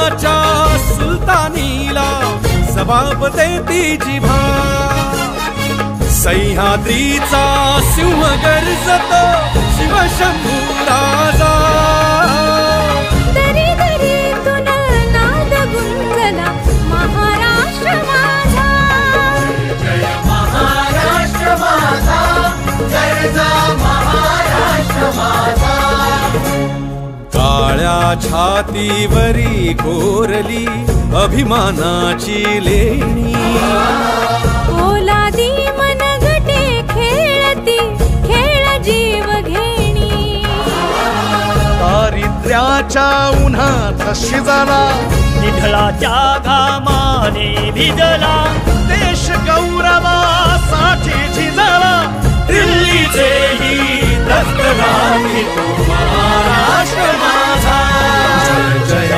देशाच्या सुलतानीला जबाब देती जिभा सह्याद्रीचा सिंह गर्जतो शिवशंभू राजा दरी दरीतून नाद गुंजला महाराष्ट्र माझा जय महाराष्ट्र माझा जय महाराष्ट्र माझा काळ्या छातीवरी कोरली अभिमानाची लेणी ओलादी मनगटे खेळती खेळ जीव घेणी दारिद्र्याच्या उन्हात शिजला निढळाच्या घामाने भिजला देश गौरवासाठी झिजला दिल्लीचेही दस्त लागली तो महाराष्ट्र माझा जय जय